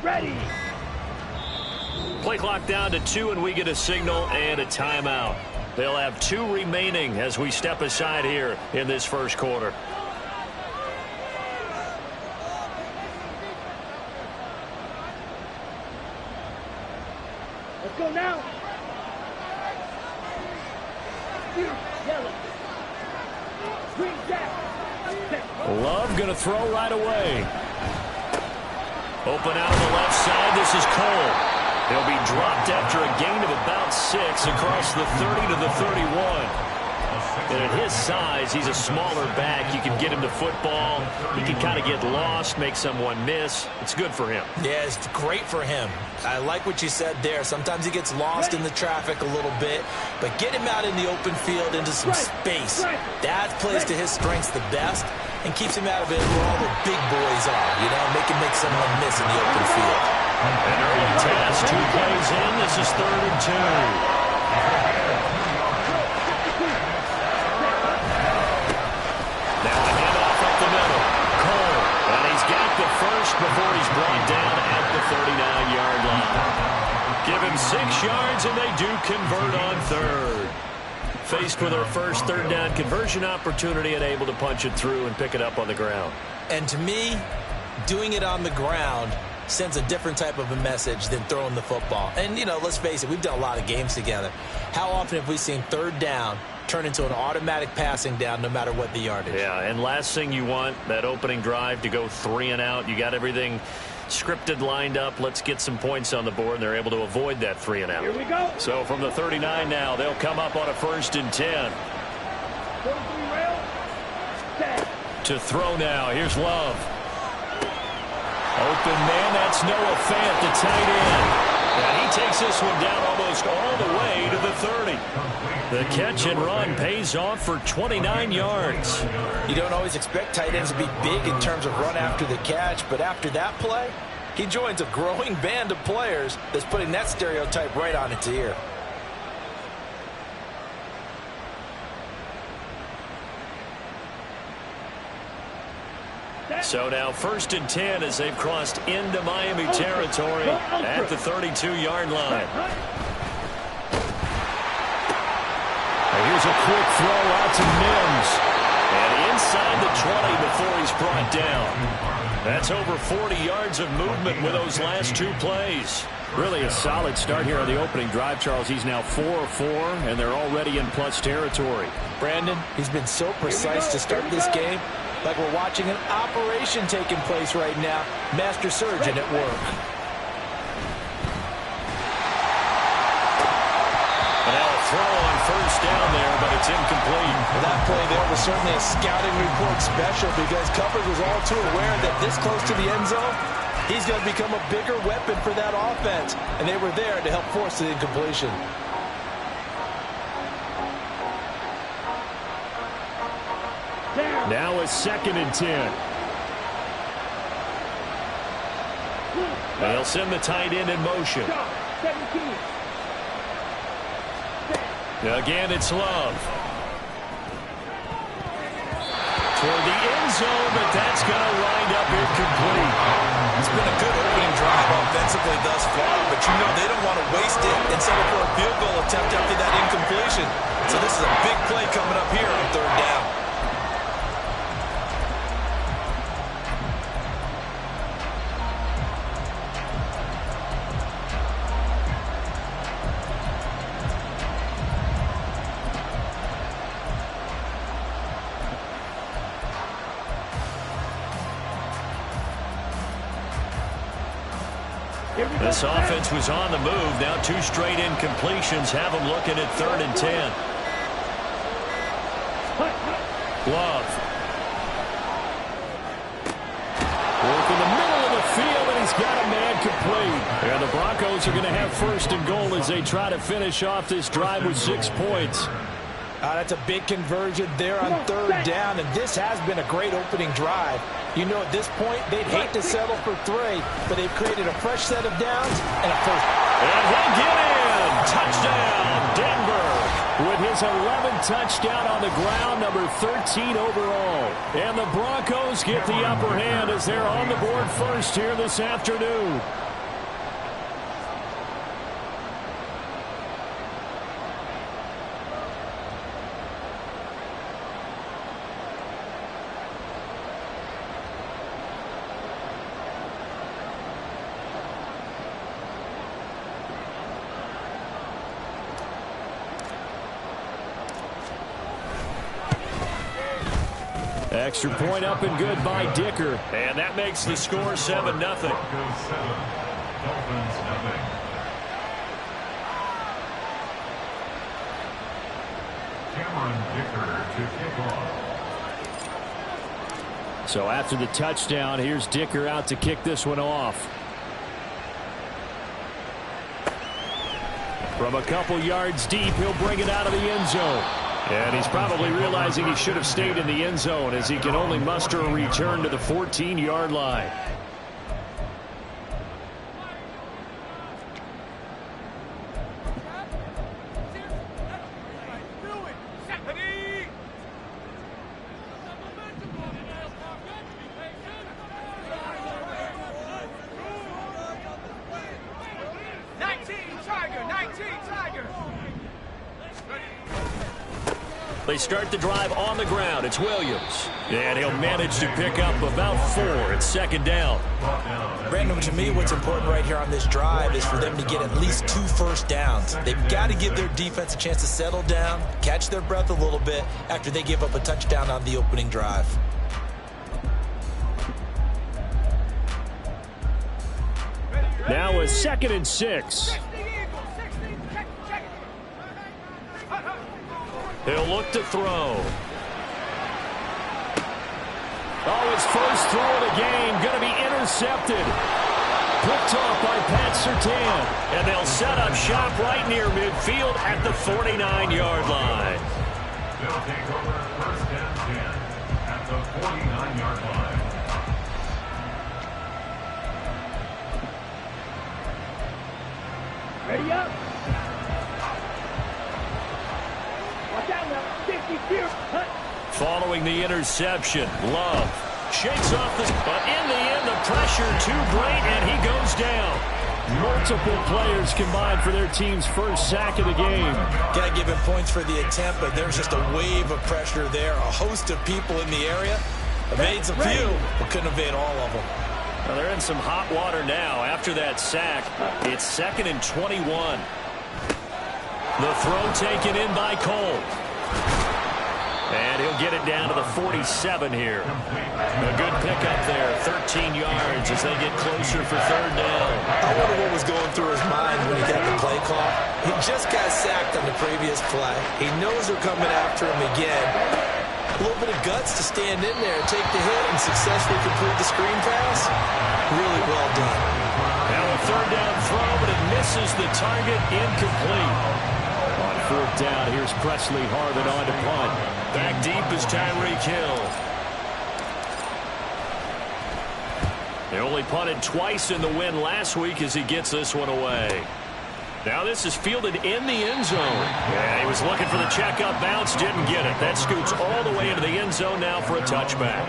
Ready. Play clock down to 2, and we get a signal and a timeout. They'll have 2 remaining as we step aside here in this first quarter. Let's go now. Yellow. Green jack. Love going to throw right away. Open out on the left side. This is Cole. He'll be dropped after a gain of about 6 across the 30 to the 31. And at his size, he's a smaller back. You can get him to football. He can kind of get lost, make someone miss. It's good for him. Yeah, it's great for him. I like what you said there. Sometimes he gets lost in the traffic a little bit, but get him out in the open field into some space. That plays to his strengths the best and keeps him out of it where all the big boys are, you know, make someone miss in the open field. An early test, 2 plays in. This is 3rd and 2. Before he's brought down at the 39-yard line. Give him 6 yards, and they do convert on 3rd. Faced with their first 3rd down conversion opportunity and able to punch it through and pick it up on the ground. And to me, doing it on the ground sends a different type of a message than throwing the football. And, you know, let's face it, we've done a lot of games together. How often have we seen 3rd down turn into an automatic passing down no matter what the yardage? Yeah, and last thing you want, that opening drive to go 3 and out. You got everything scripted, lined up. Let's get some points on the board, and they're able to avoid that 3 and out. Here we go. So from the 39 now, they'll come up on a 1st and 10. To throw now. Here's Love. Open man, that's Noah Fant, the tight end. And he takes this one down almost all the way to the 30. The catch and run pays off for 29 yards. You don't always expect tight ends to be big in terms of run after the catch, but after that play, he joins a growing band of players that's putting that stereotype right on its ear. So now 1st and 10 as they've crossed into Miami territory at the 32-yard line. Here's a quick throw out to Mims. And inside the 20 before he's brought down. That's over 40 yards of movement with those last 2 plays. Really a solid start here on the opening drive, Charles. He's now 4 of 4, and they're already in plus territory. Brandon, he's been so precise to start this game, like we're watching an operation taking place right now. Master surgeon at work. Throw on 1st down there, but it's incomplete. Well, that play there was certainly a scouting report special because coverage was all too aware that this close to the end zone, he's going to become a bigger weapon for that offense, and they were there to help force the incompletion. Now a 2nd and 10. They'll send the tight end in motion. 17. Again, it's Love. Toward the end zone, but that's going to wind up incomplete. It's been a good opening drive offensively thus far, but you know they don't want to waste it and settle for a field goal attempt after that incompletion. So this is a big play coming up here on 3rd down. This offense was on the move. Now 2 straight incompletions have them looking at 3rd and 10. Love. Work in the middle of the field, and he's got a man complete. And the Broncos are going to have 1st and goal as they try to finish off this drive with 6 points. That's a big conversion there on 3rd down, and this has been a great opening drive. You know, at this point, they'd hate to settle for 3, but they've created a fresh set of downs and a 1st. And he'll get in. Touchdown, Denver. With his 11th touchdown on the ground, number 13 overall. And the Broncos get the upper hand as they're on the board first here this afternoon. Extra point up and good by Dicker. And that makes the score 7-0. So after the touchdown, here's Dicker out to kick this one off. From a couple yards deep, he'll bring it out of the end zone. And he's probably realizing he should have stayed in the end zone as he can only muster a return to the 14-yard line. They start the drive on the ground. It's Williams. And he'll manage to pick up about 4. It's second down. Brandon, to me, what's important right here on this drive is for them to get at least 2 first downs. They've got to give their defense a chance to settle down, catch their breath a little bit after they give up a touchdown on the opening drive. Now a 2nd and 6. He'll look to throw. Oh, his first throw of the game going to be intercepted. Picked off by Pat Surtain. And they'll set up shop right near midfield at the 49-yard line. They'll take over 1st and 10 at the 49-yard line. Ready up. Watch out now. 50 here. Following the interception, Love shakes off this, but in the end, the pressure too great, and he goes down. Multiple players combined for their team's first sack of the game. Got to give him points for the attempt, but there's just a wave of pressure there. A host of people in the area. Evades a few, but couldn't evade all of them. Well, they're in some hot water now. After that sack, it's 2nd and 21. The throw taken in by Cole. And he'll get it down to the 47 here. A good pickup there, 13 yards as they get closer for 3rd down. I wonder what was going through his mind when he got the play call. He just got sacked on the previous play. He knows they're coming after him again. A little bit of guts to stand in there, take the hit, and successfully complete the screen pass. Really well done. Now a 3rd down throw, but it misses the target, incomplete. On 4th down, here's Presley Harvin on to punt. Back deep is Tyreek Hill. They only punted twice in the win last week as he gets this one away. Now this is fielded in the end zone. Yeah, he was looking for the checkup bounce, didn't get it. That scoots all the way into the end zone now for a touchback.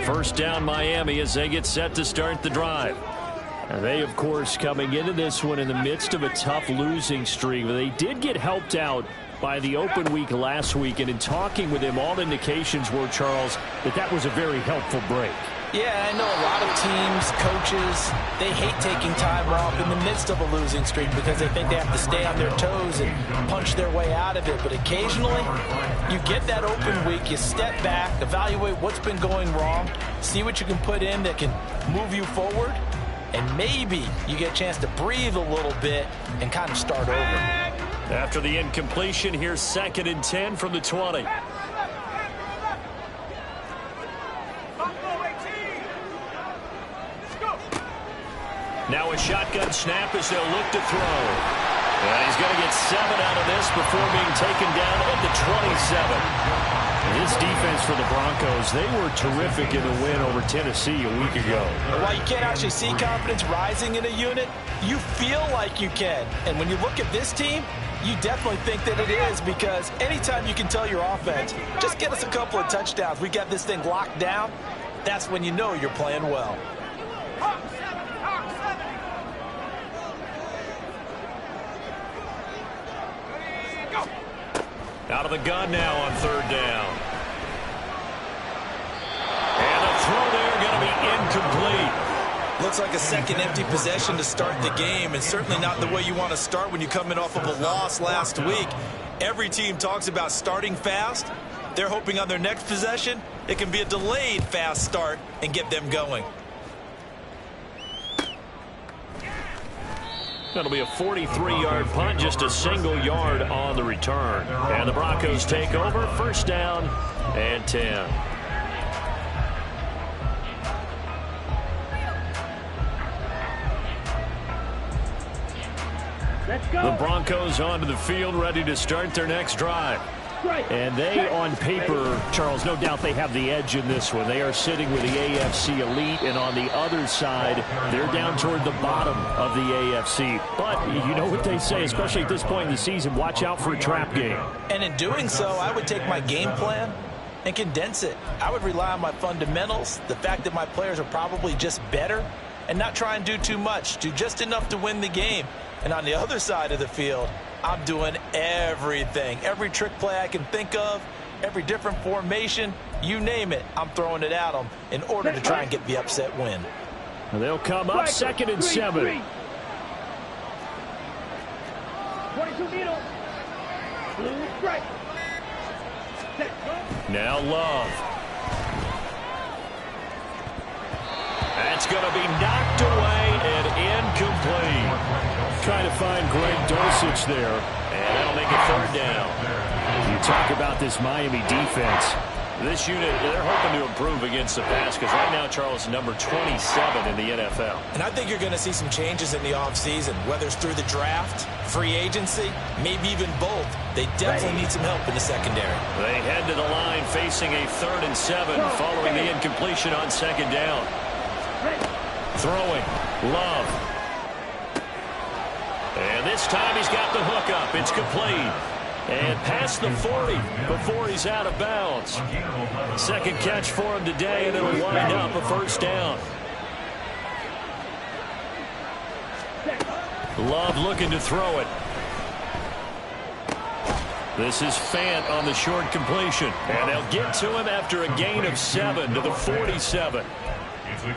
First down Miami as they get set to start the drive. And they, of course, coming into this one in the midst of a tough losing streak. They did get helped out by the open week last week, and in talking with him, all indications were, Charles, that was a very helpful break. Yeah, I know a lot of teams, coaches, they hate taking time off in the midst of a losing streak because they think they have to stay on their toes and punch their way out of it. But occasionally, you get that open week, you step back, evaluate what's been going wrong, see what you can put in that can move you forward, and maybe you get a chance to breathe a little bit and kind of start over. After the incompletion, here's 2nd and 10 from the 20. Now a shotgun snap as they'll look to throw. And he's going to get 7 out of this before being taken down at the 27. This defense for the Broncos, they were terrific in the win over Tennessee a week ago. While you can't actually see confidence rising in a unit, you feel like you can. And when you look at this team, you definitely think that it is, because anytime you can tell your offense, just get us a couple of touchdowns, we got this thing locked down, that's when you know you're playing well. Out of the gun now on 3rd down. And the throw there going to be incomplete. Looks like a second empty possession to start the game, and certainly not the way you want to start when you're coming off of a loss last week. Every team talks about starting fast. They're hoping on their next possession, it can be a delayed fast start and get them going. That'll be a 43-yard punt, just a single yard on the return. And the Broncos take over, first down and 10. Let's go. The Broncos onto the field, ready to start their next drive. And they, on paper, Charles, no doubt they have the edge in this one. They are sitting with the AFC elite, and on the other side, they're down toward the bottom of the AFC. But you know what they say, especially at this point in the season, watch out for a trap game. And in doing so, I would take my game plan and condense it. I would rely on my fundamentals, the fact that my players are probably just better, and not try and do too much, do just enough to win the game. And on the other side of the field, I'm doing everything. Every trick play I can think of, every different formation, you name it, I'm throwing it at them in order to try and get the upset win. They'll come up second and 7. 22 needle. Blue strike. Now Love. That's going to be knocked away and incomplete. Trying to find Greg Dulcich there. And that'll make it third down. You talk about this Miami defense. This unit, they're hoping to improve against the pass because right now, Charles, number 27 in the NFL. And I think you're going to see some changes in the offseason, whether it's through the draft, free agency, maybe even both. They definitely need some help in the secondary. They head to the line facing a 3rd and 7 following the incompletion on second down. Throwing. Love. And this time he's got the hook up. It's complete. And past the 40 before he's out of bounds. Second catch for him today, and it'll wind up a first down. Love looking to throw it. This is Fant on the short completion. And they'll get to him after a gain of 7 to the 47.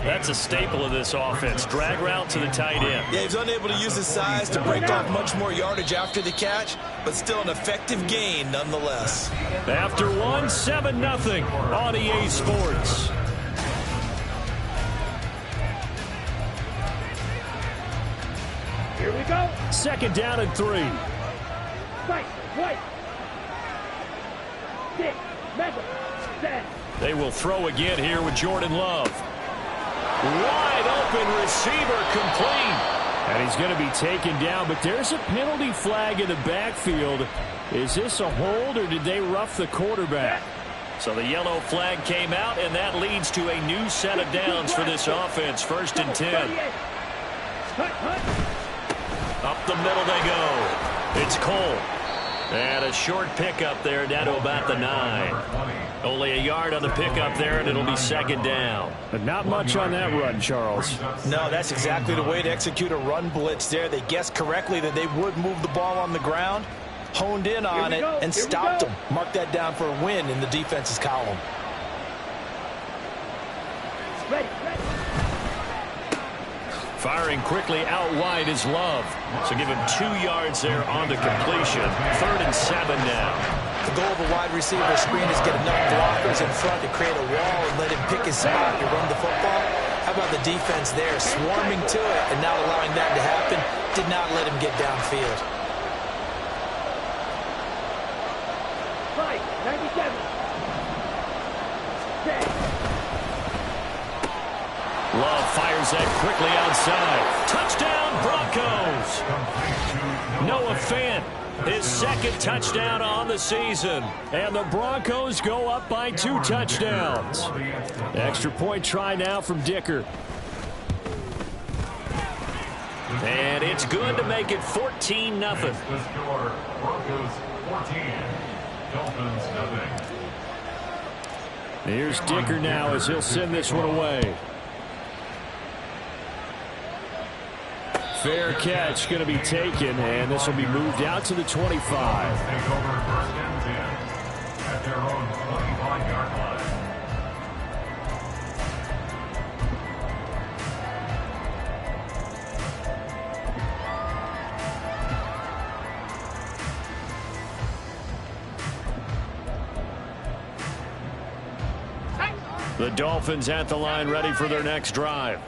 That's a staple of this offense. Drag route to the tight end. Yeah, he's unable to use his size to break off much more yardage after the catch, but still an effective gain nonetheless. After one, 7-0 on EA Sports. Here we go. Second down and 3. Right, right. 6, mega, 7. They will throw again here with Jordan Love. Wide open receiver complete. And he's going to be taken down, but there's a penalty flag in the backfield. Is this a hold, or did they rough the quarterback? So the yellow flag came out, and that leads to a new set of downs for this offense. 1st and 10. Up the middle they go. It's Cole. And a short pickup there down to about the 9. Only a yard on the pickup there, and it'll be second down. But not much on that run, Charles. No, that's exactly the way to execute a run blitz there. They guessed correctly that they would move the ball on the ground, honed in on it, and stopped them. Mark that down for a win in the defense's column. Ready. Firing quickly out wide is Love. So give him 2 yards there on the completion. 3rd and 7 now. The goal of a wide receiver screen is get enough blockers in front to create a wall and let him pick his spot to run the football. How about the defense there, swarming to it and not allowing that to happen? Did not let him get downfield. 97. Love fires that quickly outside. Touchdown, Broncos. Noah Fant, his 2nd touchdown on the season. And the Broncos go up by 2 touchdowns. Extra point try now from Dicker. And it's good to make it 14-0. The score, Broncos 14, Dolphins 0. Here's Dicker now as he'll send this one away. Fair catch going to be taken, and this will be moved out to the 25. Take over 1st and 10 at their own 25-yard line. The Dolphins at the line, ready for their next drive.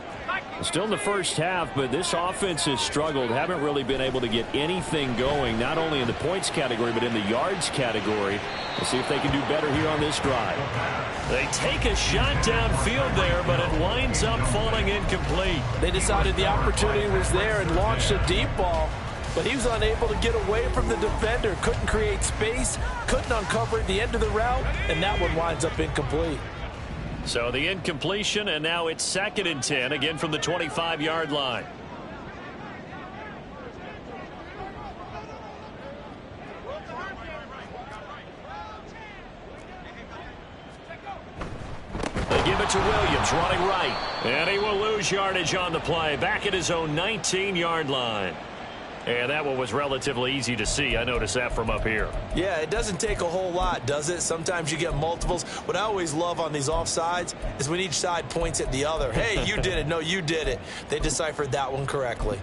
Still in the first half, but this offense has struggled. Haven't really been able to get anything going, not only in the points category, but in the yards category. We'll see if they can do better here on this drive. They take a shot downfield there, but it winds up falling incomplete. They decided the opportunity was there and launched a deep ball, but he was unable to get away from the defender. Couldn't create space, couldn't uncover the end of the route, and that one winds up incomplete. So the incompletion, and now it's 2nd and 10, again from the 25-yard line. They give it to Williams, running right. And he will lose yardage on the play, back at his own 19-yard line. And that one was relatively easy to see. I noticed that from up here. Yeah, it doesn't take a whole lot, does it? Sometimes you get multiples. What I always love on these offsides is when each side points at the other. Hey, you did it. No, you did it. They deciphered that one correctly.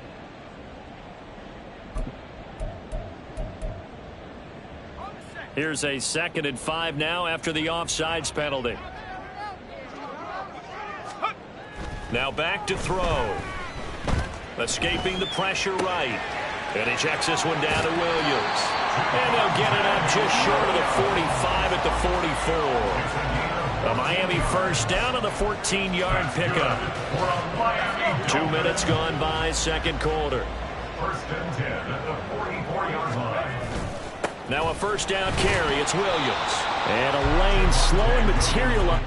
Here's a 2nd and 5 now after the offsides penalty. Now back to throw. Escaping the pressure right. And he checks this one down to Williams. And they'll get it up just short of the 45 at the 44. A Miami first down on the 14-yard pickup. 2 minutes gone by, second quarter. 1st and 10 at the 44-yard line. Now a first down carry. It's Williams. And a lane slowing material.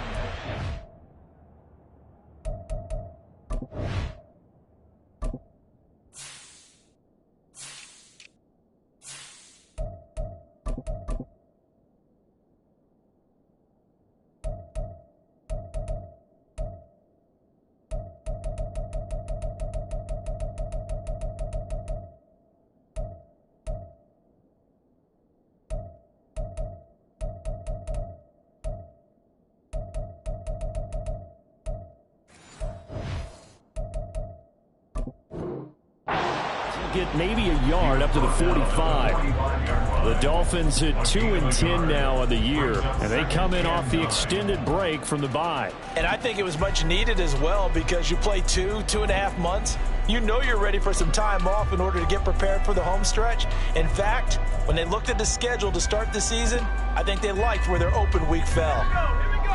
Get maybe a yard up to the 45. The Dolphins at 2 and 10 now on the year, and they come in off the extended break from the bye. And I think it was much needed as well, because you play 2.5 months. You know you're ready for some time off in order to get prepared for the home stretch. In fact, when they looked at the schedule to start the season, I think they liked where their open week fell.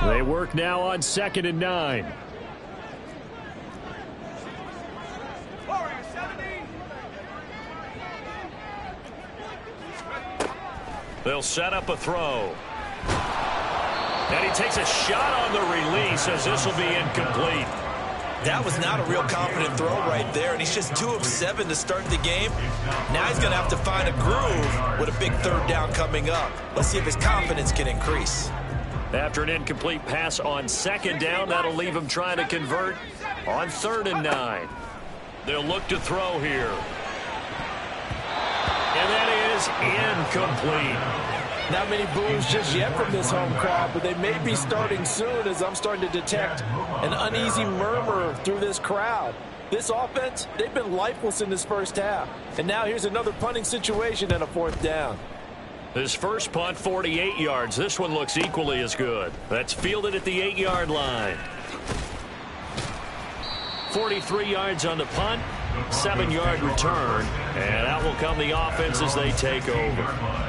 They work now on 2nd and 9. They'll set up a throw. And he takes a shot on the release as this will be incomplete. That was not a real confident throw right there, and he's just 2 of 7 to start the game. Now he's going to have to find a groove with a big 3rd down coming up. Let's see if his confidence can increase. After an incomplete pass on 2nd down, that'll leave him trying to convert on 3rd and 9. They'll look to throw here. And that is incomplete. Not many boos just yet from this home crowd, but they may be starting soon, as I'm starting to detect an uneasy murmur through this crowd. This offense, they've been lifeless in this first half. And now here's another punting situation and a 4th down. His first punt, 48 yards. This one looks equally as good. That's fielded at the 8-yard line. 43 yards on the punt, 7-yard return, and out will come the offense as they take over.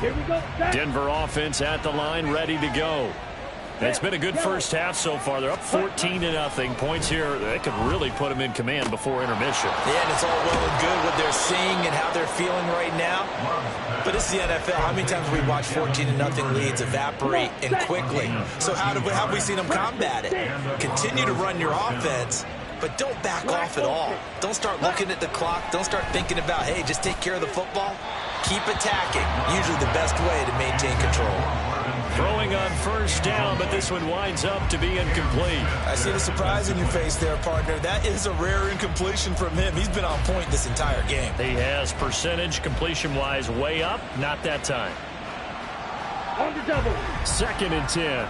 Here we go. Denver offense at the line, ready to go. It's been a good first half so far. They're up 14-0. Points here, they could really put them in command before intermission. Yeah, and it's all well and good what they're seeing and how they're feeling right now. But it's the NFL. How many times have we watched 14-0 leads evaporate and quickly? So how have we seen them combat it? Continue to run your offense, but don't back off at all. Don't start looking at the clock. Don't start thinking about, hey, just take care of the football. Keep attacking. Usually the best way to maintain control. Throwing on first down, but this one winds up to be incomplete. I see the surprise in your face there, partner. That is a rare incompletion from him. He's been on point this entire game. He has percentage completion-wise way up. Not that time. On the double. 2nd and 10.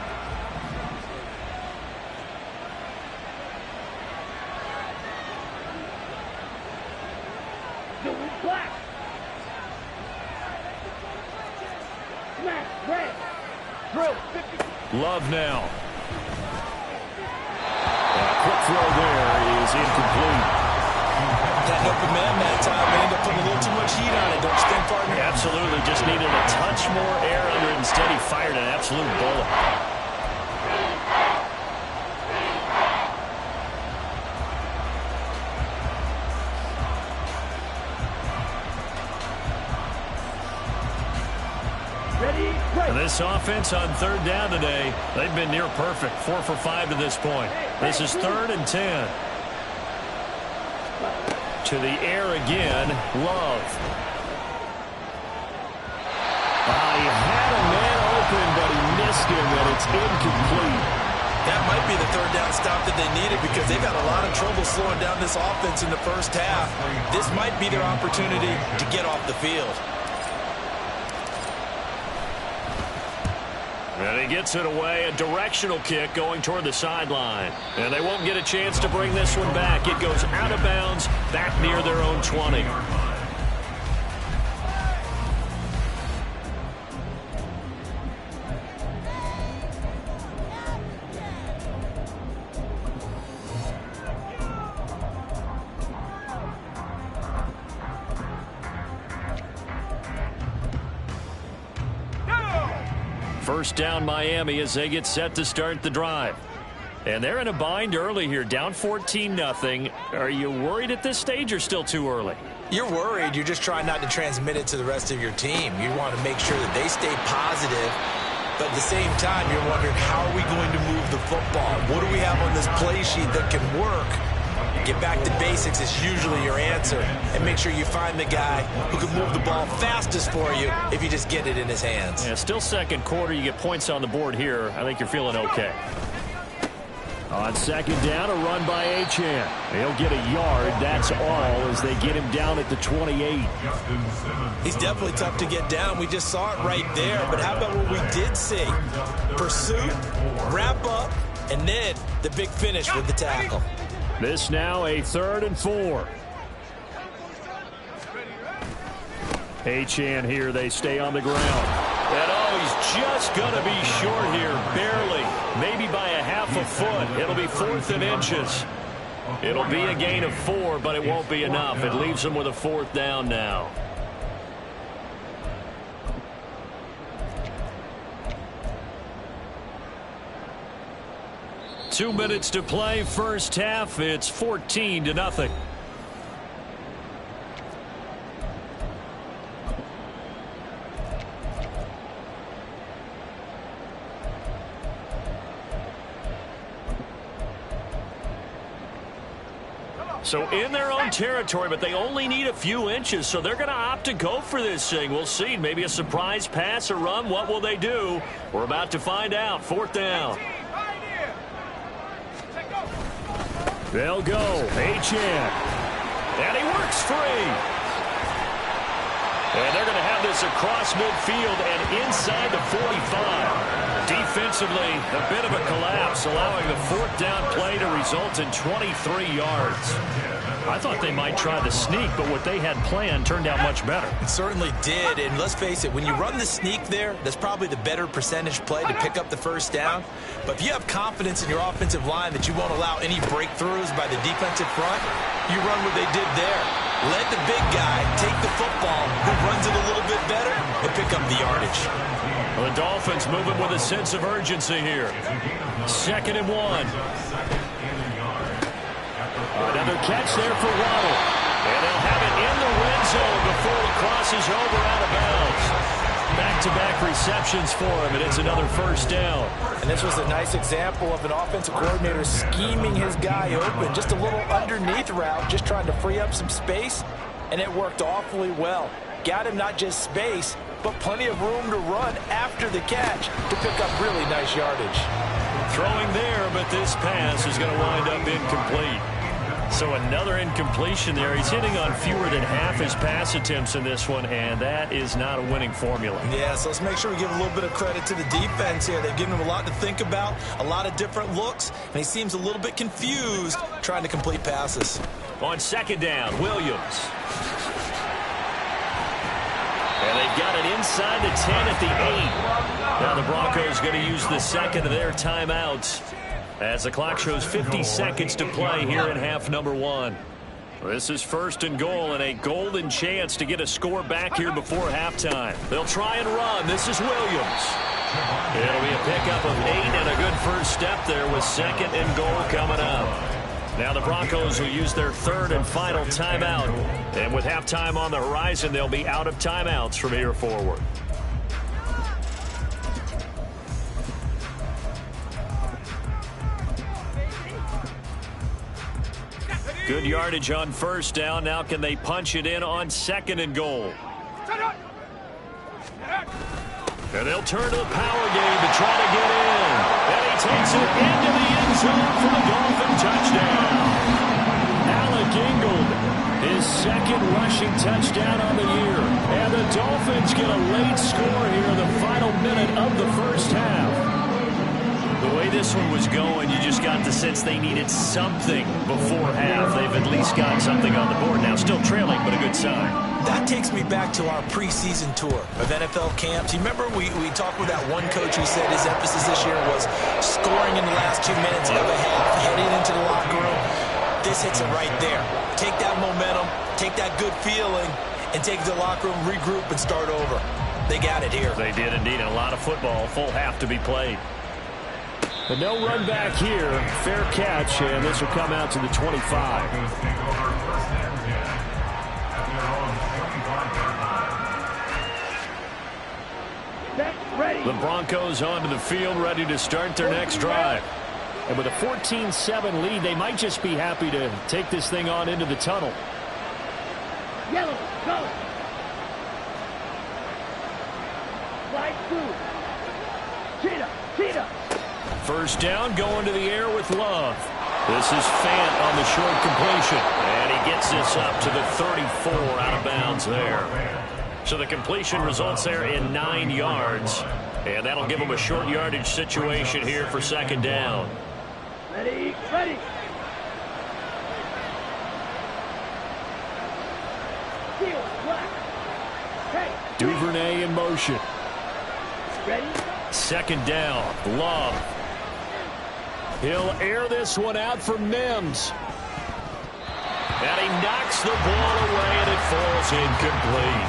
Smash. Red. Drill. 50. Love now. Quick throw there is incomplete. That open man that time may end up putting a little too much heat on it, don't you think, partner? Absolutely. Just needed a touch more air under it. Instead, he fired an absolute bullet. And this offense on third down today, they've been near perfect. 4 for 5 to this point. This is 3rd and 10. To the air again, Love. He had a man open, but he missed him, and it's incomplete. That might be the third down stop that they needed because they've got a lot of trouble slowing down this offense in the first half. This might be their opportunity to get off the field. And he gets it away, a directional kick going toward the sideline. And they won't get a chance to bring this one back. It goes out of bounds, back near their own 20. First down Miami as they get set to start the drive. And they're in a bind early here, down 14-0. Are you worried at this stage or still too early? You're worried. You're just trying not to transmit it to the rest of your team. You want to make sure that they stay positive. But at the same time, you're wondering, how are we going to move the football? What do we have on this play sheet that can work? Get back to basics is usually your answer. And make sure you find the guy who can move the ball fastest for you if you just get it in his hands. Yeah, still second quarter. You get points on the board here. I think you're feeling okay. On second down, a run by Achane. He'll get a yard. That's all as they get him down at the 28. He's definitely tough to get down. We just saw it right there. But how about what we did see? Pursuit, wrap up, and then the big finish with the tackle. This now a 3rd and 4. Achane here. They stay on the ground. And he's just going to be short here, barely. Maybe by a half a foot. It'll be 4th and inches. It'll be a gain of 4, but it won't be enough. It leaves them with a 4th down now. Two minutes to play, first half. It's 14-0. So in their own territory, but they only need a few inches, so they're going to opt to go for this thing. We'll see. Maybe a surprise pass or run. What will they do? We're about to find out. 4th down. They'll go. Achane. And he works free. And they're going to have this across midfield and inside the 45. Defensively, a bit of a collapse, allowing the 4th down play to result in 23 yards. I thought they might try the sneak, but what they had planned turned out much better. It certainly did, and let's face it, when you run the sneak there, that's probably the better percentage play to pick up the first down. But if you have confidence in your offensive line that you won't allow any breakthroughs by the defensive front, you run what they did there. Let the big guy take the football, who runs it a little bit better, and pick up the yardage. Well, the Dolphins moving with a sense of urgency here. 2nd and 1. Another catch there for Waddle. And they'll have it in the red zone before he crosses over out of bounds. Back-to-back receptions for him, and it's another first down. And this was a nice example of an offensive coordinator scheming his guy open. Just a little underneath route, just trying to free up some space, and it worked awfully well. Got him not just space, but plenty of room to run after the catch to pick up really nice yardage. Throwing there, but this pass is going to wind up incomplete. So another incompletion there. He's hitting on fewer than half his pass attempts in this one, and that is not a winning formula. Yeah, so let's make sure we give a little bit of credit to the defense here. They've given him a lot to think about, a lot of different looks, and he seems a little bit confused trying to complete passes. On second down, Williams. And they've got it inside the 10 at the 8. Now the Broncos going to use the second of their timeouts as the clock shows 50 seconds to play here in half number 1. This is first and goal and a golden chance to get a score back here before halftime. They'll try and run. This is Williams. It'll be a pickup of 8 and a good first step there with second and goal coming up. Now the Broncos will use their third and final timeout. And with halftime on the horizon, they'll be out of timeouts from here forward. Good yardage on first down. Now can they punch it in on second and goal? And they'll turn to the power game to try to get in. And he takes it into the end zone for the Dolphin touchdown. Alec Ingold, his second rushing touchdown on the year. And the Dolphins get a late score here in the final minute of the first half. The way this one was going, you just got the sense they needed something before half. They've at least got something on the board now. Still trailing, but a good sign. That takes me back to our preseason tour of NFL camps. You remember we talked with that one coach who said his emphasis this year was scoring in the last 2 minutes of a half, heading into the locker room. This hits it right there. Take that momentum, take that good feeling, and take it to the locker room, regroup, and start over. They got it here. They did indeed. And a lot of football, full half to be played. But no run back here. Fair catch, and this will come out to the 25. The Broncos onto the field, ready to start their next drive. And with a 14-7 lead, they might just be happy to take this thing on into the tunnel. Yellow, go. Slide through. Cheetah. First down, going to the air with Love. This is Fant on the short completion. And he gets this up to the 34 out of bounds there. So the completion results there in 9 yards. And that'll give them a short yardage situation here for second down. Ready. Field, black. Hey. Duvernay in motion. Ready. Second down, Love. He'll air this one out for Mims. And he knocks the ball away, and it falls incomplete.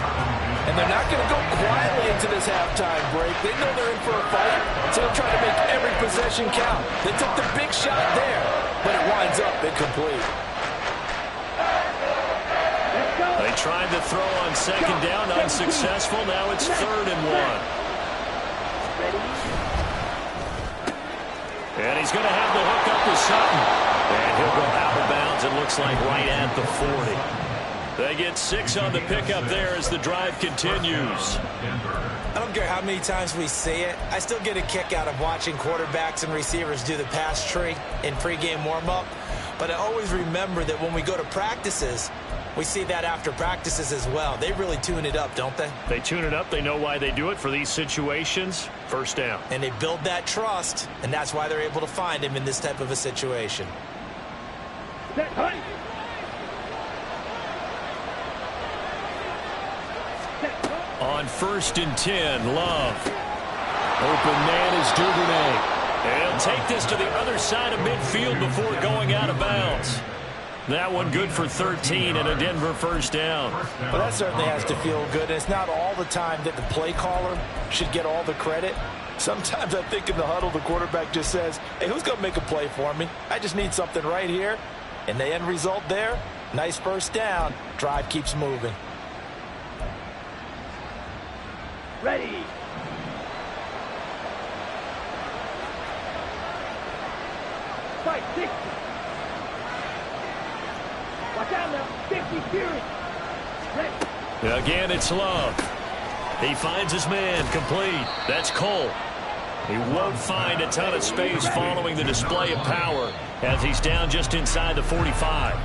And they're not going to go quietly into this halftime break. They know they're in for a fight, so they'll try to make every possession count. They took the big shot there, but it winds up incomplete. They tried to throw on second down, unsuccessful. Now it's 3rd and 1. And he's going to have the hook up to Sutton. And he'll go out of bounds, it looks like, right at the 40. They get 6 on the pickup there as the drive continues. I don't care how many times we see it. I still get a kick out of watching quarterbacks and receivers do the pass tree in pregame warm-up. But I always remember that when we go to practices, we see that after practices as well. They really tune it up, don't they? They tune it up. They know why they do it for these situations. First down. And they build that trust, and that's why they're able to find him in this type of a situation. Set, hunt. On 1st and 10, Love. Open man is Duvernay. And he'll take this to the other side of midfield before going out of bounds. That one good for 13 and a Denver first down. Well, that certainly has to feel good. And it's not all the time that the play caller should get all the credit. Sometimes I think in the huddle, the quarterback just says, hey, who's going to make a play for me? I just need something right here. And the end result there, nice first down. Drive keeps moving. Ready. Fight 60. Watch out now. 50 Fury. Ready. Again, it's Love. He finds his man complete. That's Cole. He won't find a ton of space following the display of power as he's down just inside the 45.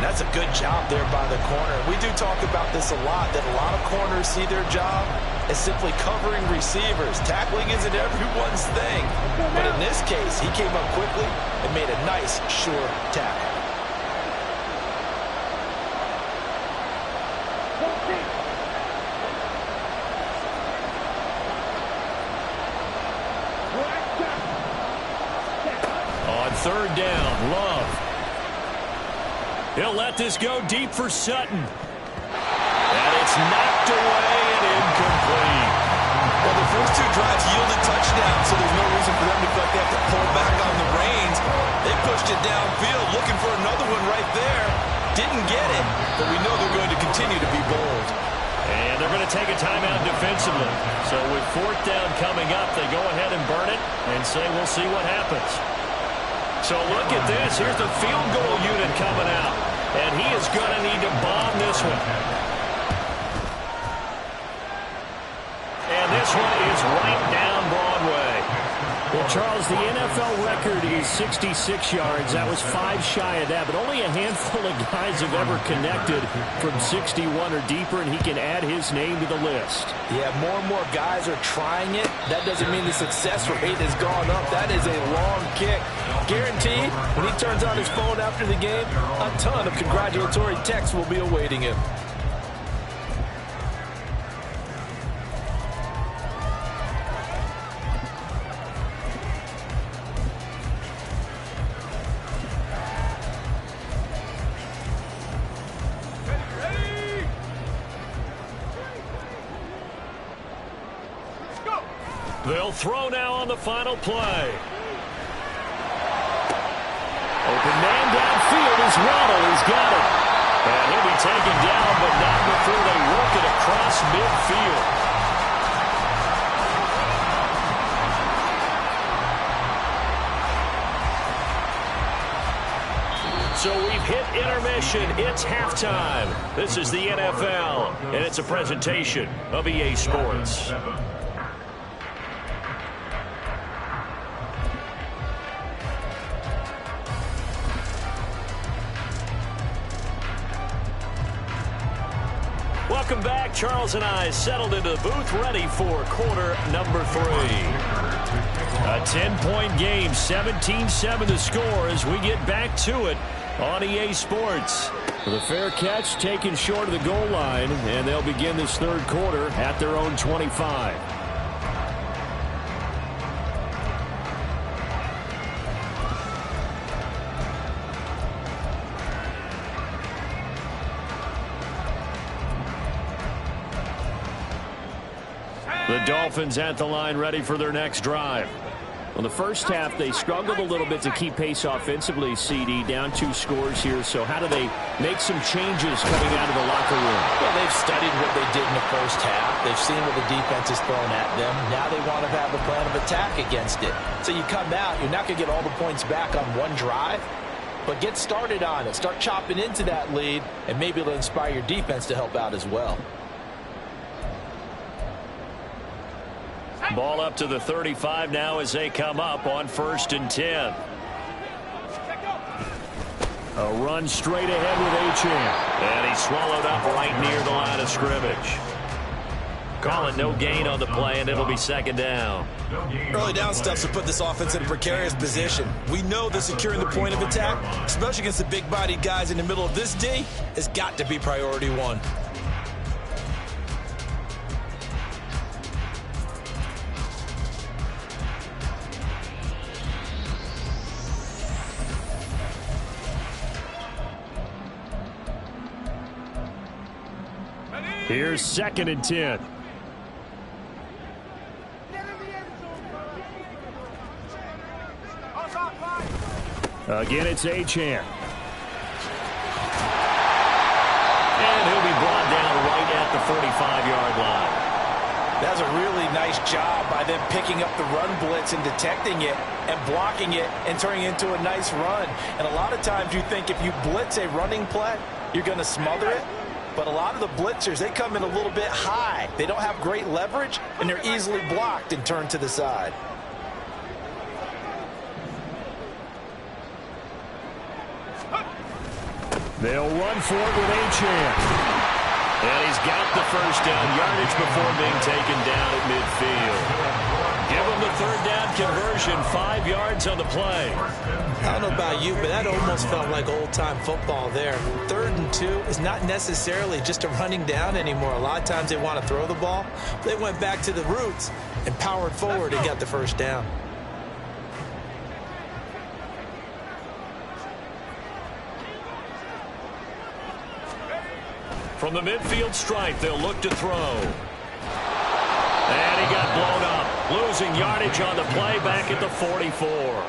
That's a good job there by the corner. We do talk about this a lot, that a lot of corners see their job as simply covering receivers. Tackling isn't everyone's thing. But in this case, he came up quickly and made a nice, sure tackle. third down. Love. He'll let this go deep for Sutton. And it's knocked away and incomplete. Well, the first two drives yielded touchdowns, so there's no reason for them to feel like they have to pull back on the reins. They pushed it downfield, looking for another one right there. Didn't get it, but we know they're going to continue to be bold. And they're going to take a timeout defensively. So with fourth down coming up, they go ahead and burn it and say we'll see what happens. So look at this. Here's the field goal unit coming out. And he is going to need to bomb this one. And this one is right down Broadway. Well, Charles, the NFL record is 66 yards. That was 5 shy of that, but only a handful of guys have ever connected from 61 or deeper, and he can add his name to the list. Yeah, more and more guys are trying it. That doesn't mean the success rate has gone up. That is a long kick. Guaranteed, when he turns on his phone after the game, a ton of congratulatory texts will be awaiting him. They'll throw now on the final play. Open man downfield is Waddle. He's got it. And he'll be taken down, but not before they work it across midfield. So we've hit intermission. It's halftime. This is the NFL, and it's a presentation of EA Sports. Welcome back. Charles and I settled into the booth, ready for quarter number 3. A 10-point game, 17-7 the score as we get back to it on EA Sports. The fair catch taken short of the goal line, and they'll begin this third quarter at their own 25. The Dolphins at the line, ready for their next drive. Well, the first half, they struggled a little bit to keep pace offensively, CD, down 2 scores here. So how do they make some changes coming out of the locker room? Well, they've studied what they did in the first half. They've seen what the defense is throwing at them. Now they want to have a plan of attack against it. So you come out, you're not going to get all the points back on one drive, but get started on it. Start chopping into that lead, and maybe it'll inspire your defense to help out as well. Ball up to the 35 now as they come up on 1st and 10. A run straight ahead with Achane. And he's swallowed up right near the line of scrimmage. Calling no gain on the play, and it'll be 2nd down. Early down steps to put this offense in a precarious position. We know that securing the point of attack, especially against the big-bodied guys in the middle of this D, has got to be priority 1. Here's 2nd and 10. Again, it's Achane. And he'll be brought down right at the 45-yard line. That's a really nice job by them picking up the run blitz and detecting it and blocking it and turning it into a nice run. And a lot of times you think if you blitz a running play, you're going to smother it. But a lot of the blitzers, they come in a little bit high. They don't have great leverage, and they're easily blocked and turned to the side. They'll run for it with Achane. And he's got the first down yardage before being taken down at midfield. Give him the 3rd down conversion, 5 yards on the play. I don't know about you, but that almost felt like old-time football there. 3rd and 2 is not necessarily just a running down anymore. A lot of times they want to throw the ball. They went back to the roots and powered forward and got the first down. From the midfield stripe, they'll look to throw. And he got blown up. Losing yardage on the play back at the 44.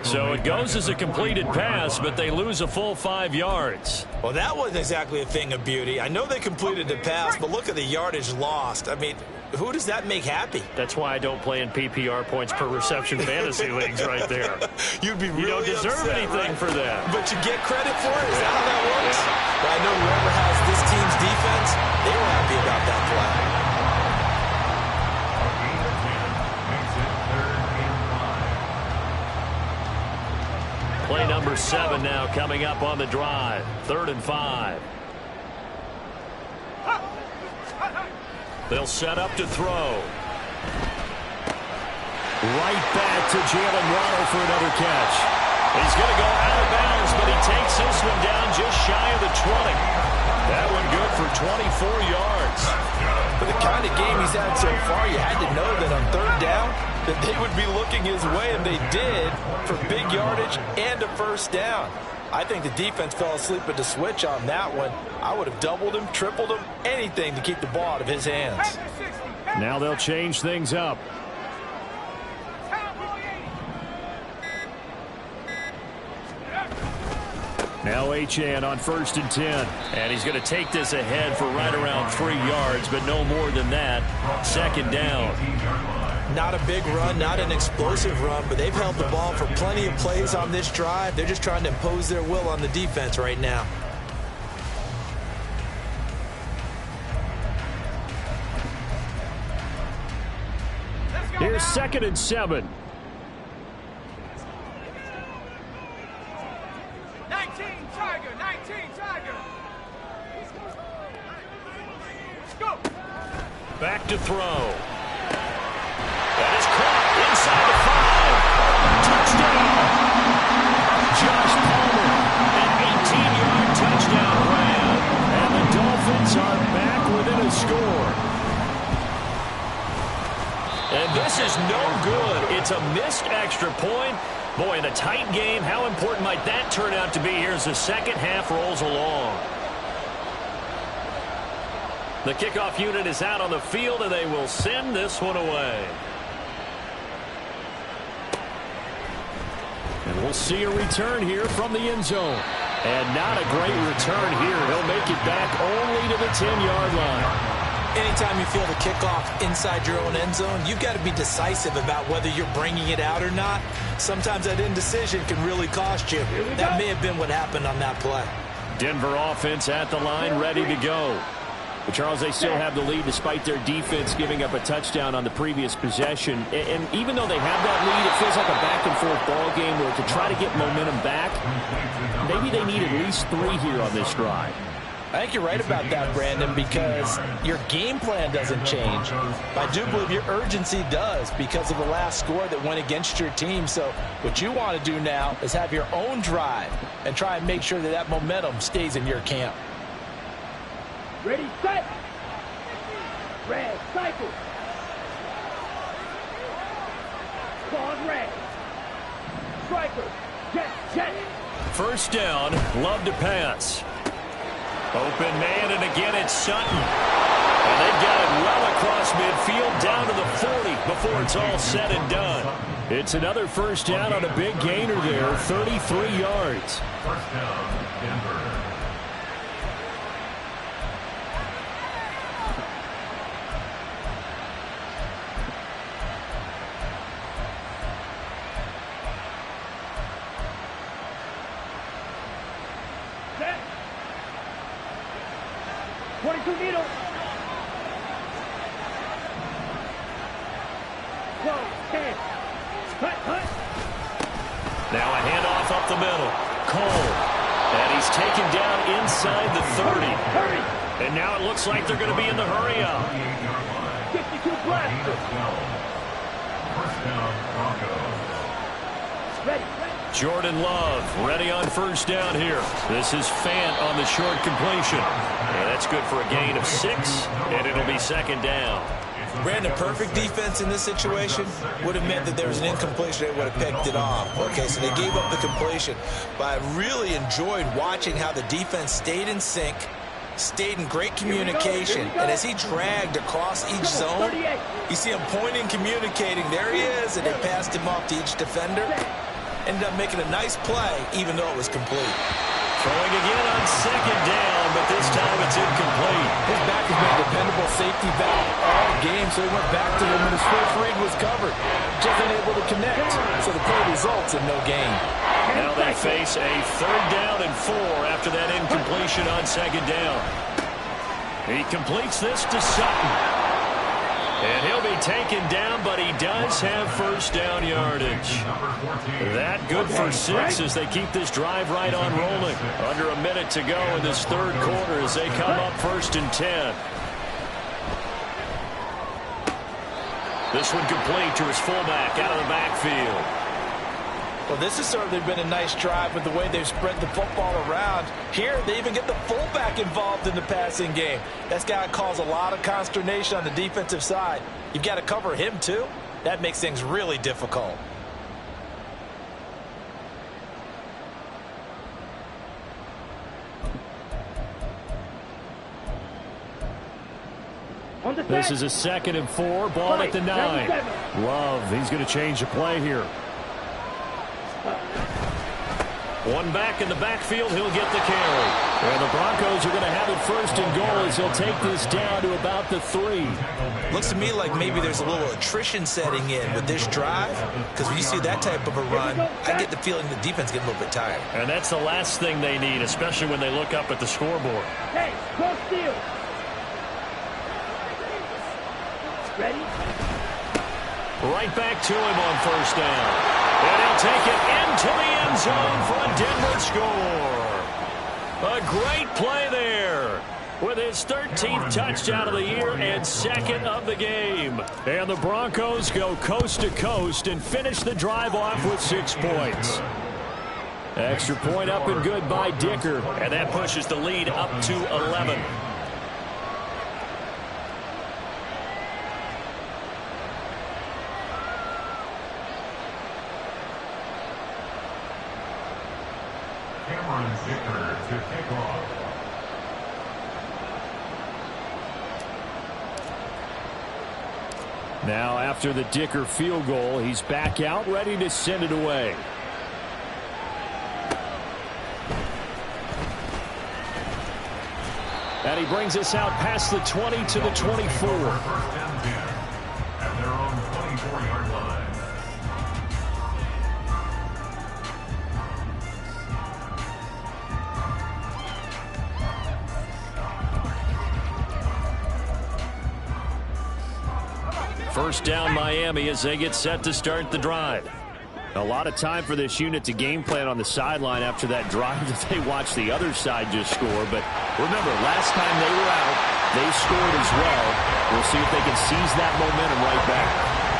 So it goes as a completed pass, but they lose a full 5 yards. Well, that wasn't exactly a thing of beauty. I know they completed the pass, but look at the yardage lost. I mean, who does that make happy? That's why I don't play in PPR points per reception fantasy leagues right there. You'd be really You don't deserve upset, anything right? for that. But you get credit for it? Is that how that works? But I know whoever has this team's defense, they were happy about that play. Play number 7 now coming up on the drive. 3rd and 5. They'll set up to throw. Right back to Jalen Waddle for another catch. He's going to go out of bounds, but he takes this one down just shy of the 20. That one good for 24 yards. For the kind of game he's had so far, you had to know that on 3rd down that they would be looking his way, and they did, for big yardage and a 1st down. I think the defense fell asleep at the switch on that one. I would have doubled him, tripled him, anything to keep the ball out of his hands. Now they'll change things up. Now Achane on 1st and 10. And he's going to take this ahead for right around 3 yards, but no more than that. 2nd down. Not a big run, not an explosive run, but they've held the ball for plenty of plays on this drive. They're just trying to impose their will on the defense right now. Here's 2nd and 7. 19 Tiger, 19 Tiger. Let's go. Back to throw. That is caught inside the 5. Touchdown. Josh Palmer, an 18-yard touchdown grab. And the Dolphins are back within a score. And this is no good. It's a missed extra point. Boy, in a tight game, how important might that turn out to be here as the second half rolls along? The kickoff unit is out on the field, and they will send this one away. And we'll see a return here from the end zone. And not a great return here. He'll make it back only to the 10-yard line. Anytime you feel the kickoff inside your own end zone, you've got to be decisive about whether you're bringing it out or not. Sometimes that indecision can really cost you. That may have been what happened on that play. Denver offense at the line, ready to go. But, Charles, they still have the lead despite their defense giving up a touchdown on the previous possession. And even though they have that lead, it feels like a back-and-forth ball game where to try to get momentum back, maybe they need at least 3 here on this drive. I think you're right about that, Brandon, because your game plan doesn't change. I do believe your urgency does because of the last score that went against your team. So what you want to do now is have your own drive and try and make sure that that momentum stays in your camp. Ready, set. Red, cycle. Pause, red. Striker, jet. 1st down, love to pass. Open man, and again it's Sutton. And they've got it well across midfield, down to the 40 before it's all said and done. It's another 1st down on a big gainer there, 33 yards. 1st down, Denver. Set. 22 needle. Close, 10. Hut. Now a handoff up the middle. Cole. And he's taken down inside the 30. Hurry. And now it looks like they're going to be in the hurry-up. 52 blaster. 1st down, Broncos. Ready. Jordan Love ready on 1st down here. This is Fant on the short completion. And that's good for a gain of 6, and it'll be 2nd down. Brandon, perfect defense in this situation would have meant that there was an incompletion. They would have picked it off. Okay, so they gave up the completion. But I really enjoyed watching how the defense stayed in sync, stayed in great communication, and as he dragged across each zone, you see him pointing, communicating. There he is, and they passed him off to each defender. Ended up making a nice play, even though it was complete. Throwing again on second down, but this time it's incomplete. His back has been a dependable safety valve all game, so he went back to him when his first read was covered. Just unable to connect, so the play results in no gain. Now they face a 3rd down and 4 after that incompletion on second down. He completes this to Sutton. And he'll be taken down, but he does have first down yardage. That good for 6 as they keep this drive right on rolling. Under a minute to go in this 3rd quarter as they come up 1st and 10. This one complete to his fullback out of the backfield. Well, this has certainly been a nice drive with the way they've spread the football around. Here, they even get the fullback involved in the passing game. That's got to cause a lot of consternation on the defensive side. You've got to cover him, too. That makes things really difficult. This is a 2nd and 4, ball at the 9. Love, he's going to change the play here. One back in the backfield, he'll get the carry. And the Broncos are going to have it 1st and goal as they'll take this down to about the 3. Looks to me like maybe there's a little attrition setting in with this drive, because when you see that type of a run, I get the feeling the defense getting a little bit tired. And that's the last thing they need, especially when they look up at the scoreboard. Hey, go steal. Ready? Right back to him on 1st down. And he'll take it into the end zone for a Denver score. A great play there with his 13th touchdown of the year and 2nd of the game. And the Broncos go coast to coast and finish the drive off with 6 points. Extra point up and good by Dicker. And that pushes the lead up to 11. To kick off. Now after the Dicker field goal, he's back out ready to send it away. And he brings us out past the 20 to the 24. 1st and 10 at their own 24-yard line. First down Miami as they get set to start the drive. A lot of time for this unit to game plan on the sideline after that drive that they watched the other side just score. But remember, last time they were out, they scored as well. We'll see if they can seize that momentum right back.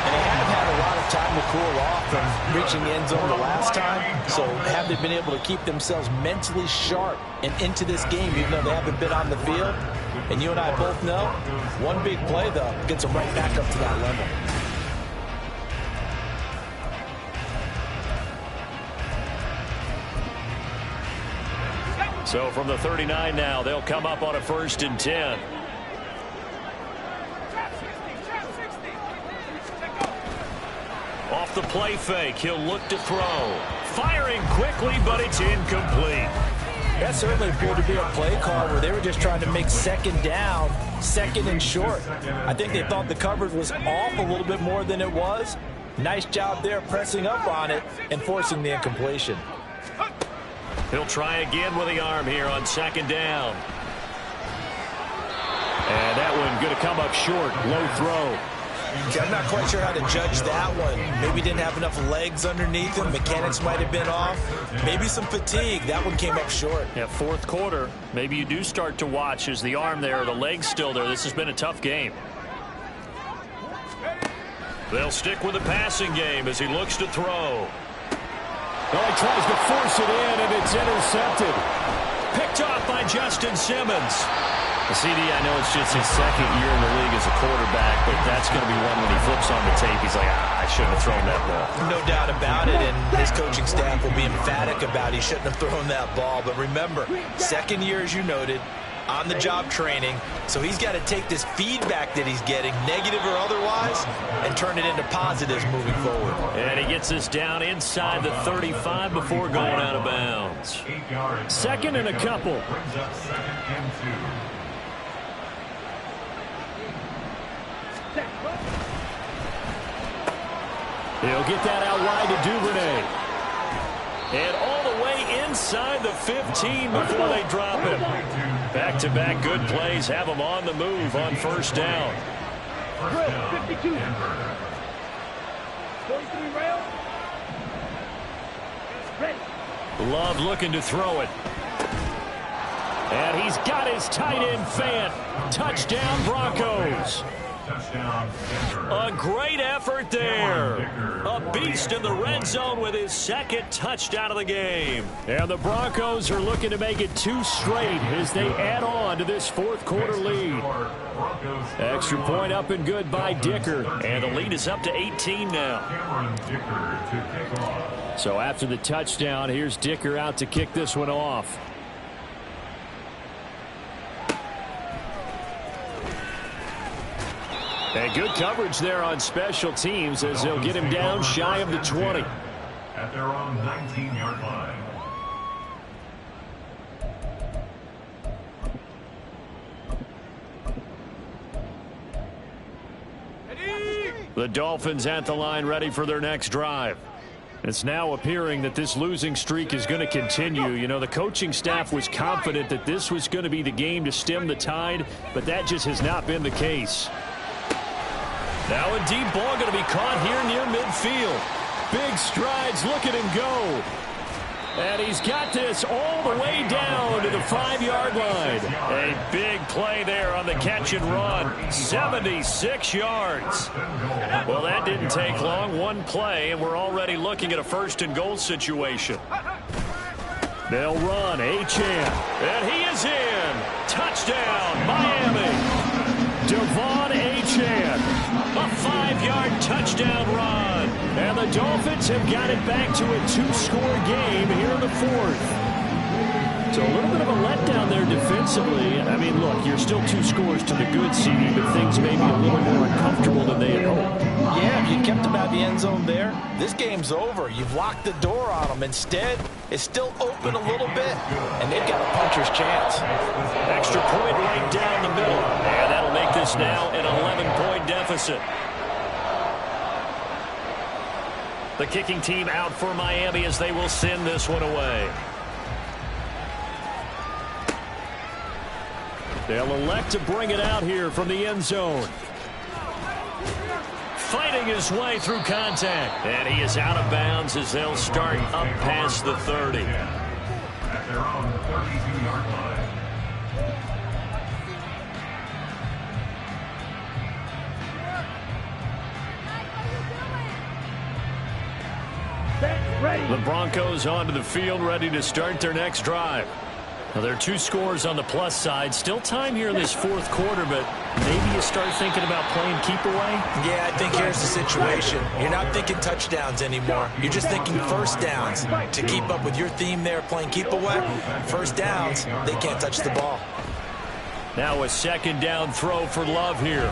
And they have had a lot of time to cool off from reaching the end zone the last time. So have they been able to keep themselves mentally sharp and into this game, even though they haven't been on the field? And you and I both know, one big play, though, gets them right back up to that level. So from the 39 now, they'll come up on a 1st and 10. Off the play fake, he'll look to throw. Firing quickly, but it's incomplete. That certainly appeared to be a play call where they were just trying to make 2nd down, 2nd and short. I think they thought the coverage was off a little bit more than it was. Nice job there pressing up on it and forcing the incompletion. He'll try again with the arm here on 2nd down. And that one going to come up short. Low throw. I'm not quite sure how to judge that one. Maybe didn't have enough legs underneath him. Mechanics might have been off. Maybe some fatigue. That one came up short. Yeah, 4th quarter. Maybe you do start to watch as the arm there, the leg's still there. This has been a tough game. They'll stick with the passing game as he looks to throw. Well, he tries to force it in, and it's intercepted. Picked off by Justin Simmons. CD, I know it's just his 2nd year in the league as a quarterback, but that's going to be one when he flips on the tape. He's like, I shouldn't have thrown that ball. No doubt about it, and his coaching staff will be emphatic about he shouldn't have thrown that ball. But remember, 2nd year, as you noted, on-the-job training, so he's got to take this feedback that he's getting, negative or otherwise, and turn it into positives moving forward. And he gets us down inside the 35 before going out of bounds. 2nd and a couple. Brings up 2nd and 2. He'll get that out wide to Duvernay. And all the way inside the 15 before they drop him. Back-to-back good plays have him on the move on 1st down. 52. 43 rail. Ready. Love looking to throw it. And he's got his tight end Fant. Touchdown Broncos. Touchdown, Denver. A great effort there. A beast in the red zone with his 2nd touchdown of the game. And the Broncos are looking to make it 2 straight as they add on to this 4th quarter lead. Extra point up and good by Dicker. And the lead is up to 18 now. Cameron Dicker to kick off. So after the touchdown, here's Dicker out to kick this one off. And good coverage there on special teams as they'll get him down shy of the 20. At their own 19-yard line. The Dolphins at the line ready for their next drive. It's now appearing that this losing streak is going to continue. You know, the coaching staff was confident that this was going to be the game to stem the tide, but that just has not been the case. Now a deep ball going to be caught here near midfield. Big strides, look at him go. And he's got this all the way down to the 5-yard line. A big play there on the catch and run. 76 yards. Well, that didn't take long. One play, and we're already looking at a 1st and goal situation. They'll run. Achane. And he is in. Touchdown, Miami. Devon Achane. A 5-yard touchdown run. And the Dolphins have got it back to a 2-score game here in the 4th. So a little bit of a letdown there defensively. I mean, look, you're still 2 scores to the good, CD, but things may be a little more uncomfortable than they had hoped. Yeah, if you kept them out of the end zone there, this game's over. You've locked the door on them. Instead, it's still open a little bit, and they've got a puncher's chance. Extra point right down the middle. And that'll make this now an 11-point deficit. The kicking team out for Miami as they will send this one away. They'll elect to bring it out here from the end zone. Fighting his way through contact. And he is out of bounds as they'll start up past the 30. At their own 32-yard line. Ready. The Broncos onto the field, ready to start their next drive. Now, there are 2 scores on the plus side. Still time here in this 4th quarter, but maybe you start thinking about playing keep away? Yeah, I think here's the situation. You're not thinking touchdowns anymore. You're just thinking 1st downs. To keep up with your theme there, playing keep away, 1st downs, they can't touch the ball. Now a 2nd down throw for Love here.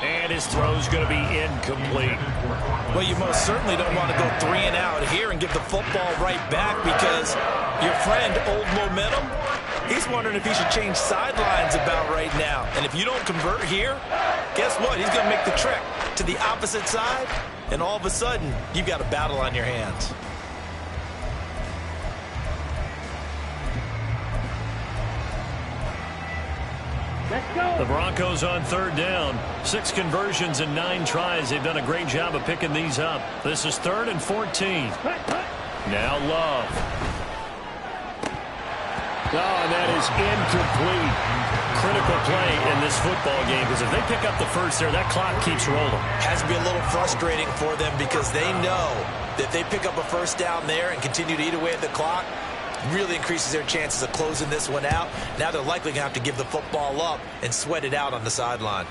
And his throw's going to be incomplete. Well, you most certainly don't want to go 3 and out here and give the football right back because your friend, Old Momentum, he's wondering if he should change sidelines about right now. And if you don't convert here, guess what? He's going to make the trek to the opposite side, and all of a sudden, you've got a battle on your hands. Let's go. The Broncos on 3rd down. 6 conversions and 9 tries. They've done a great job of picking these up. This is 3rd and 14. Now Love. Oh, and that is incomplete. Critical play in this football game because if they pick up the first there, that clock keeps rolling. Has to be a little frustrating for them because they know that they pick up a 1st down there and continue to eat away at the clock, really increases their chances of closing this one out. Now they're likely going to have to give the football up and sweat it out on the sideline.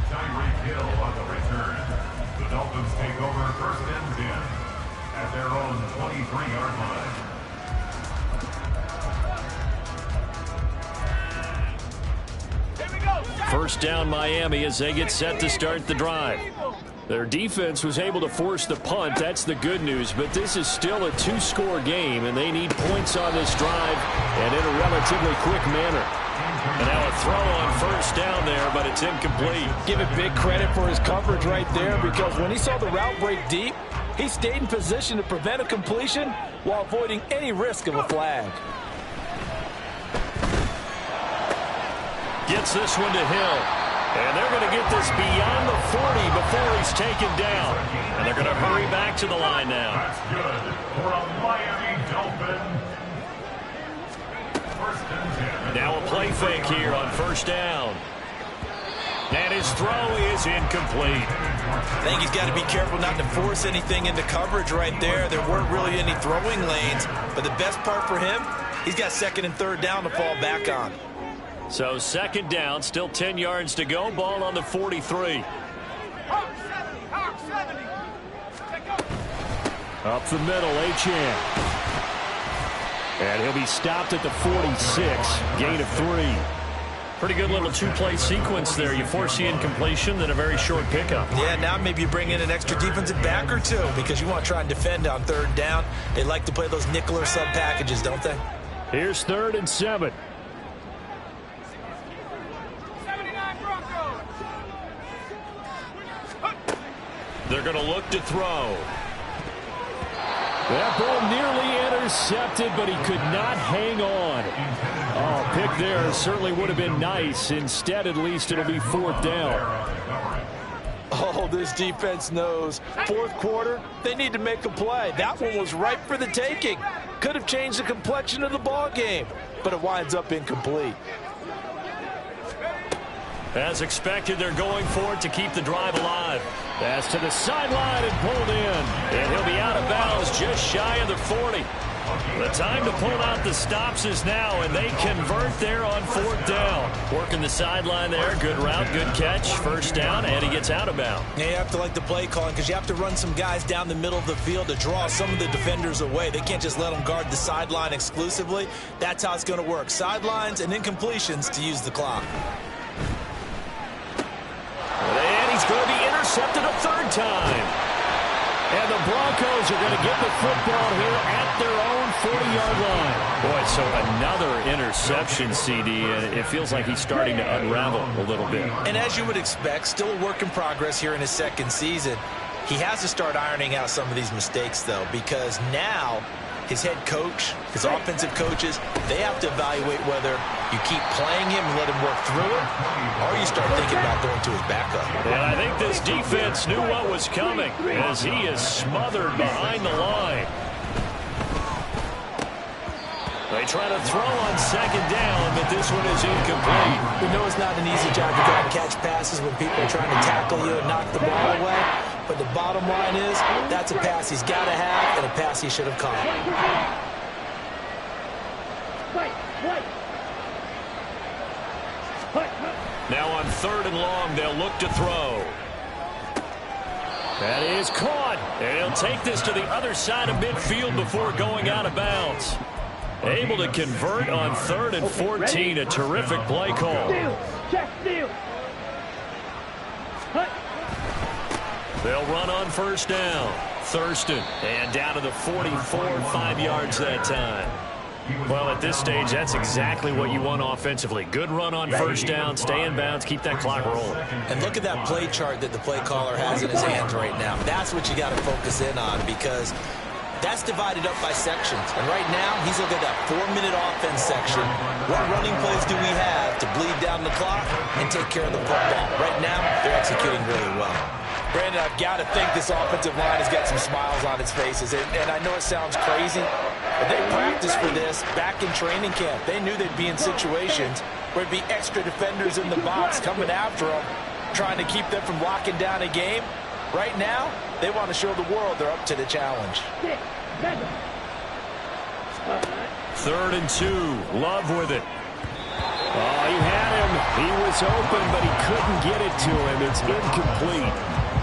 Tyreek Hill on the return. The Dolphins take over 1st and 10 at their own 23-yard line. First down Miami as they get set to start the drive. Their defense was able to force the punt. That's the good news. But this is still a two-score game, and they need points on this drive and in a relatively quick manner. And now a throw on first down there, but it's incomplete. Give it big credit for his coverage right there, because when he saw the route break deep, he stayed in position to prevent a completion while avoiding any risk of a flag. Gets this one to Hill. And they're going to get this beyond the 40 before he's taken down. And they're going to hurry back to the line now. That's good for a Miami Dolphin. First and 10. Now a play fake here on first down. And his throw is incomplete. I think he's got to be careful not to force anything into coverage right there. There weren't really any throwing lanes. But the best part for him, he's got second and third down to fall back on. So second down, still 10 yards to go. Ball on the 43. Up the middle, Achane. And he'll be stopped at the 46. Gain of 3. Pretty good little two-play sequence there. You force the incompletion, then a very short pickup. Yeah, now maybe you bring in an extra defensive back or two because you want to try and defend on third down. They like to play those nickel or sub packages, don't they? Here's 3rd and 7. They're going to look to throw. That ball nearly intercepted, but he could not hang on. Oh, pick there certainly would have been nice. Instead, at least, it'll be 4th down. Oh, this defense knows. Fourth quarter, they need to make a play. That one was ripe for the taking. Could have changed the complexion of the ball game, but it winds up incomplete. As expected, they're going for it to keep the drive alive. Pass to the sideline and pulled in. And he'll be out of bounds just shy of the 40. The time to pull out the stops is now, and they convert there on 4th down. Working the sideline there. Good route, good catch. First down, and he gets out of bounds. Yeah, you have to like the play calling because you have to run some guys down the middle of the field to draw some of the defenders away. They can't just let them guard the sideline exclusively. That's how it's going to work. Sidelines and incompletions to use the clock. And he's going to be intercepted a 3rd time. And the Broncos are going to get the football here at their own 40-yard line. Boy, so another interception, CD, and it feels like he's starting to unravel a little bit. And as you would expect, still a work in progress here in his second season. He has to start ironing out some of these mistakes, though, because now his head coach, his offensive coaches, they have to evaluate whether you keep playing him and let him work through it, or you start thinking about going to his backup. And I think this defense knew what was coming as he is smothered behind the line. They try to throw on second down, but this one is incomplete. We know it's not an easy job to try and catch passes when people are trying to tackle you and knock the ball away. But the bottom line is, that's a pass he's got to have and a pass he should have caught. Now on 3rd and long, they'll look to throw. That is caught. And he'll take this to the other side of midfield before going out of bounds. Able to convert on 3rd and 14. A terrific play call. They'll run on first down. Thurston. And down to the 44, 5 yards that time. Well, at this stage, that's exactly what you want offensively. Good run on first down, stay in bounds, keep that clock rolling. And look at that play chart that the play caller has in his hands right now. That's what you got to focus in on because that's divided up by sections. And right now, he's looking at that 4-minute offense section. What running plays do we have to bleed down the clock and take care of the football? Right now, they're executing really well. Brandon, I've got to think this offensive line has got some smiles on its faces. And I know it sounds crazy, but they practiced for this back in training camp. They knew they'd be in situations where it'd be extra defenders in the box coming after them, trying to keep them from locking down a game. Right now, they want to show the world they're up to the challenge. 3rd and 2. Love with it. Oh, he had him. He was open, but he couldn't get it to him. It's incomplete.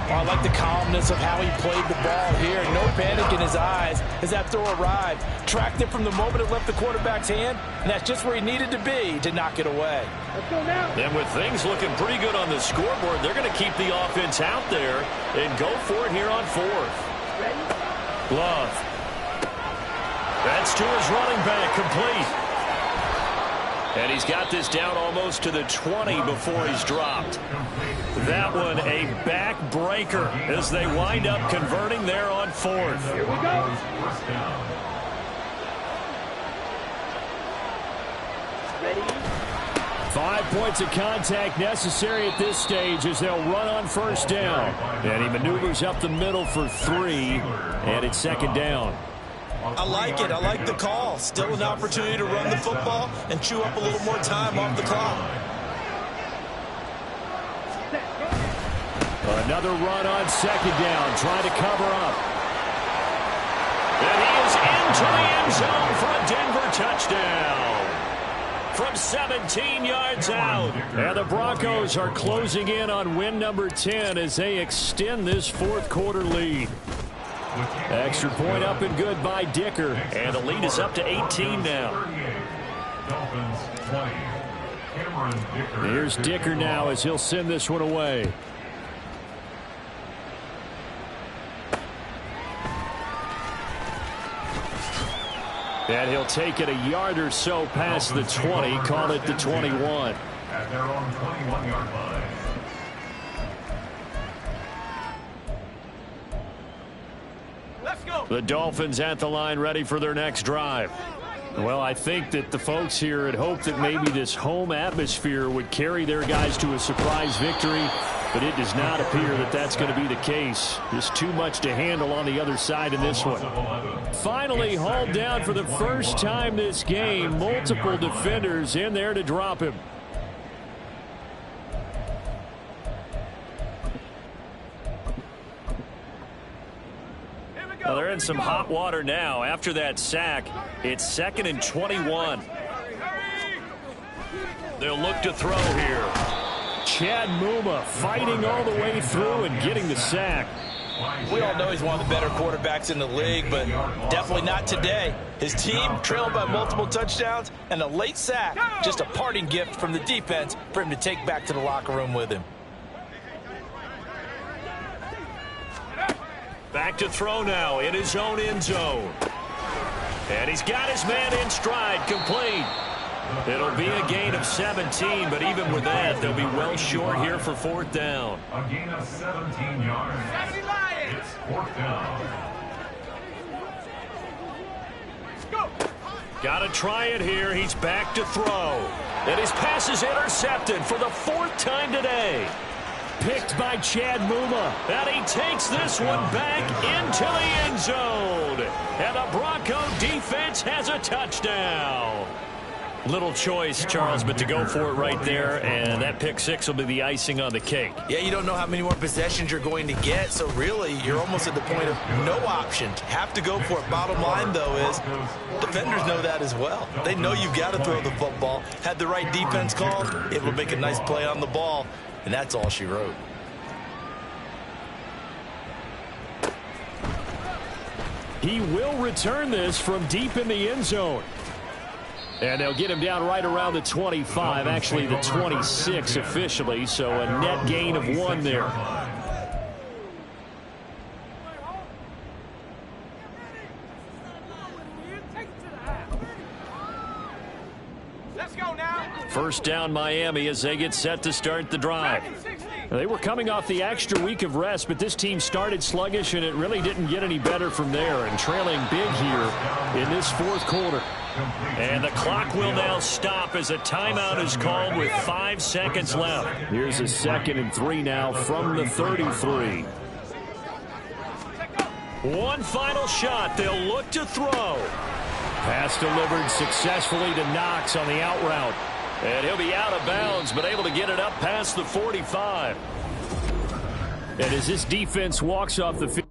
I like the calmness of how he played the ball here. No panic in his eyes as that throw arrived. Tracked it from the moment it left the quarterback's hand, and that's just where he needed to be to knock it away. Let's go now. And with things looking pretty good on the scoreboard, they're going to keep the offense out there and go for it here on fourth. Love. That's to his running back, complete. And he's got this down almost to the 20 before he's dropped. That one a backbreaker as they wind up converting there on fourth. Here we go. 5 points of contact necessary at this stage as they'll run on first down. And he maneuvers up the middle for 3, and it's second down. I like it. I like the call. Still an opportunity to run the football and chew up a little more time off the clock. Another run on second down, trying to cover up. And he is into the end zone for a Denver touchdown. From 17 yards out. And the Broncos are closing in on win number 10 as they extend this fourth quarter lead. Extra point up and good by Dicker. And the lead is up to 18 now. Here's Dicker now as he'll send this one away. And he'll take it a yard or so past the 20, call it the 21. At their own 21-yard line. The Dolphins at the line ready for their next drive. Well, I think that the folks here had hoped that maybe this home atmosphere would carry their guys to a surprise victory, but it does not appear that that's going to be the case. Just too much to handle on the other side in this one. Finally hauled down for the first time this game. Multiple defenders in there to drop him. Well, they're in some hot water now. After that sack, it's 2nd and 21. They'll look to throw here. Chad Muma fighting all the way through and getting the sack. We all know he's one of the better quarterbacks in the league, but definitely not today. His team trailed by multiple touchdowns, and a late sack, just a parting gift from the defense for him to take back to the locker room with him. Back to throw now in his own end zone. And he's got his man in stride, complete. It'll be a gain of 17, but even with that, they'll be well short here for fourth down. A gain of 17 yards. It's fourth down. Got to try it here. He's back to throw. And his pass is intercepted for the 4th time today. Picked by Chad Muma. And he takes this one back into the end zone. And the Bronco defense has a touchdown. Little choice, Charles, but to go for it right there, and that pick six will be the icing on the cake. Yeah, you don't know how many more possessions you're going to get, so really you're almost at the point of no option. Have to go for it. Bottom line, though, is defenders know that as well. They know you've got to throw the football. Had the right defense called, able to make a nice play on the ball, and that's all she wrote. He will return this from deep in the end zone. And they'll get him down right around the 25, actually the 26 officially, so a net gain of 1 there. Let's go now. First down Miami as they get set to start the drive. They were coming off the extra week of rest, but this team started sluggish, and it really didn't get any better from there, and trailing big here in this fourth quarter. And the clock will now stop as a timeout is called with 5 seconds left. Here's a 2nd and 3 now from the 33. One final shot. They'll look to throw. Pass delivered successfully to Knox on the out route. And he'll be out of bounds, but able to get it up past the 45. And as this defense walks off the field,